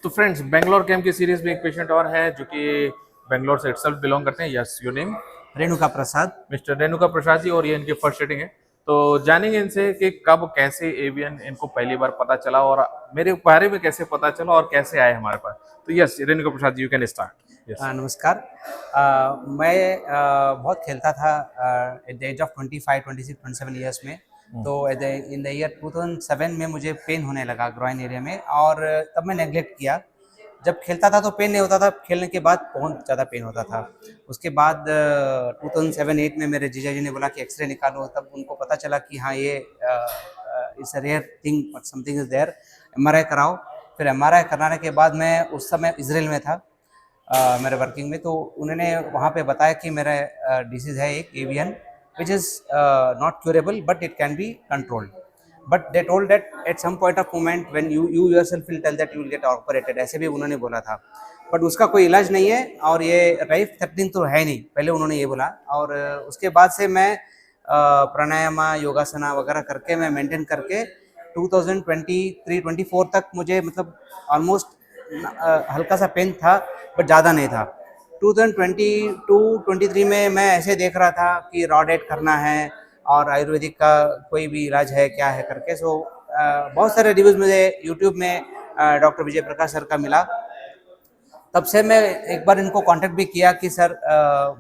तो friends, Bangalore camp की series में एक पेशेंट और है जो कि बेंगलोर से इटसेल्फ बिलोंग करते हैं। Yes, your name? Renuka Prasad. Mister Renuka Prasad ji, और ये इनकी फर्स्ट सेटिंग है। तो जानेंगे इनसे कि कब कैसे एवियन इनको पहली बार पता चला और मेरे बारे में कैसे पता चला और कैसे आए हमारे पास। तो yes, Renuka Prasad ji, you can start. Yes. नमस्कार। मैं बहुत खेलता था at the age of 25, 26, 27 years में। तो इन द ईयर 2007 में मुझे पेन होने लगा ग्रॉइन एरिया में, और तब मैं नेग्लेक्ट किया। जब खेलता था तो पेन नहीं होता था, खेलने के बाद बहुत ज़्यादा पेन होता था। उसके बाद 2007-8 में मेरे जीजा जी ने बोला कि एक्सरे निकालो, तब उनको पता चला कि हाँ, ये it's a rare thing, but something is there, MRI कराओ। फिर एमआरआई कराने के बाद मैं उस समय इजराइल में था मेरे वर्किंग में। तो उन्होंने वहाँ पे बताया कि मेरा डिसीज़ है एक AVN, which is not curable but it can be controlled. But they told that at some point of moment when you yourself will tell that you will get operated, ऐसे भी उन्होंने बोला था। बट उसका कोई इलाज नहीं है, और ये लाइफ थ्रेटनिंग तो है नहीं, पहले उन्होंने ये बोला। और उसके बाद से मैं प्राणायाम, योगासना वगैरह करके मैं मेंटेन करके 2023-24 तक मुझे मतलब ऑलमोस्ट हल्का सा पेन था, बट ज़्यादा नहीं था। 2022-23 में मैं ऐसे देख रहा था कि रॉ डाइट करना है और आयुर्वेदिक का कोई भी इलाज है क्या है करके। सो बहुत सारे रिव्यूज़ मुझे यूट्यूब में डॉक्टर विजय प्रकाश सर का मिला। तब से मैं एक बार इनको कांटेक्ट भी किया कि सर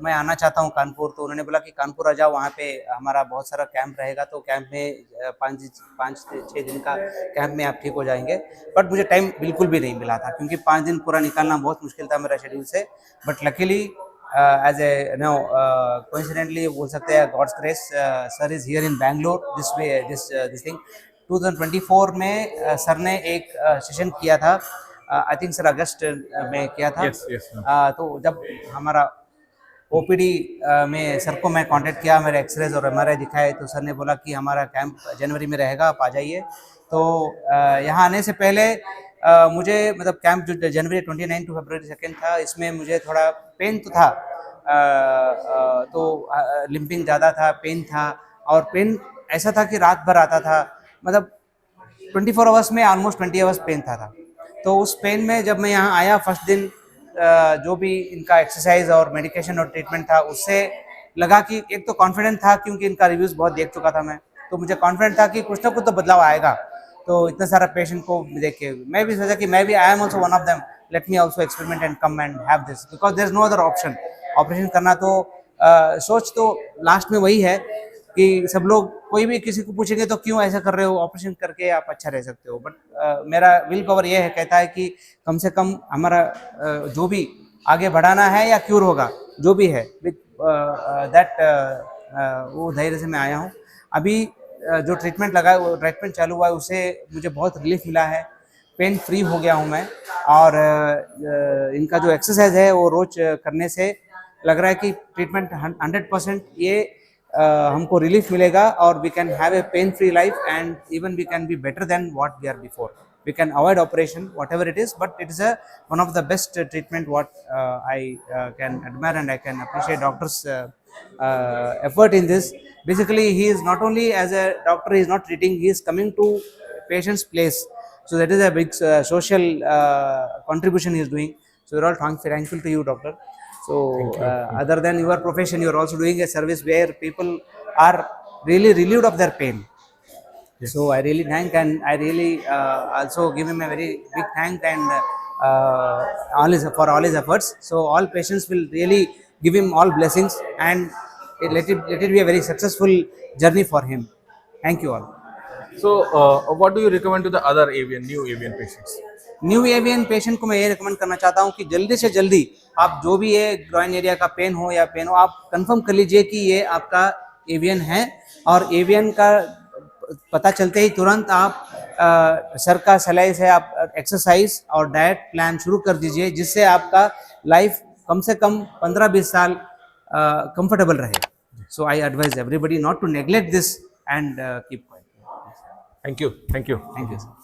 मैं आना चाहता हूँ कानपुर। तो उन्होंने बोला कि कानपुर आ जाओ, वहाँ पे हमारा बहुत सारा कैंप रहेगा, तो कैंप में 5-6 दिन का कैंप में आप ठीक हो जाएंगे। बट मुझे टाइम बिल्कुल भी नहीं मिला था, क्योंकि 5 दिन पूरा निकालना बहुत मुश्किल था मेरा शेड्यूल से। But luckily as a no coincidentally बोल सकते हैं, God's grace, sir is here in Bangalore this thing. 2024 में सर ने एक सेशन किया था, आई थिंक सर अगस्त में किया था। Yes yes. तो जब हमारा ओपीडी में सर को मैं कांटेक्ट किया, मेरे एक्सरेज और एमआरआई दिखाए, तो सर ने बोला कि हमारा कैंप जनवरी में रहेगा, आप आ जाइए। तो यहाँ आने से पहले मुझे मतलब कैंप जो जनवरी 29 टू फरवरी 2 था, इसमें मुझे थोड़ा पेन तो था, तो लिम्पिंग ज़्यादा था, पेन था। और पेन ऐसा था कि रात भर आता था, मतलब 24 आवर्स में ऑलमोस्ट 20 आवर्स पेन था। तो उस पेन में जब मैं यहाँ आया फर्स्ट दिन, जो भी इनका एक्सरसाइज और मेडिकेशन और ट्रीटमेंट था, उससे लगा कि एक तो कॉन्फिडेंट था, क्योंकि इनका रिव्यूज़ बहुत देख चुका था मैं, तो मुझे कॉन्फिडेंट था कि कुछ ना कुछ तो बदलाव आएगा। तो इतना सारा पेशेंट को देख के मैं भी सोचा कि मैं भी I am also one of them, let me also experiment and come and have this, because there is no other option. Operation करना तो सोच तो लास्ट में वही है कि सब लोग, कोई भी किसी को पूछेंगे तो क्यों ऐसा कर रहे हो, ऑपरेशन करके आप अच्छा रह सकते हो। बट मेरा विल पावर ये है, कहता है कि कम से कम हमारा जो भी आगे बढ़ाना है या क्यूर होगा, जो भी है, विथ दैट वो धैर्य से मैं आया हूँ। अभी जो ट्रीटमेंट लगा है, वो ट्रीटमेंट चालू हुआ है, उससे मुझे बहुत रिलीफ मिला है, पेन फ्री हो गया हूँ मैं। और इनका जो एक्सरसाइज है वो रोज करने से लग रहा है कि ट्रीटमेंट 100% ये हमको रिलीफ मिलेगा, और we can have a pain free life, and even we can be better than what we are before. We can avoid operation, whatever it is, but it is one of the best treatment what I can admire, and I can appreciate doctors' effort in this. Basically, he is not only as a doctor, he is not treating, he is coming to patient's place. So that is a big social contribution he is doing. So we are all thankful to you, doctor. So other than your profession, you are also doing a service where people are really relieved of their pain. Yes. So I really thank, and I really also give him a very big thank, and for all his efforts. So all patients will really give him all blessings, and let it be a very successful journey for him. Thank you all. So what do you recommend to the other new avian patients? New avian patient को मैं ये recommend करना चाहता हूँ कि जल्दी से जल्दी आप जो भी है, ग्रॉइन एरिया का पेन हो या पेन हो, आप कंफर्म कर लीजिए कि ये आपका एवियन है। और एवियन का पता चलते ही तुरंत आप सर का सलाह से आप एक्सरसाइज और डाइट प्लान शुरू कर दीजिए, जिससे आपका लाइफ कम से कम 15-20 साल कंफर्टेबल रहे। So I advise everybody not to neglect this, and keep quiet. Thank you. Thank you. Thank you sir.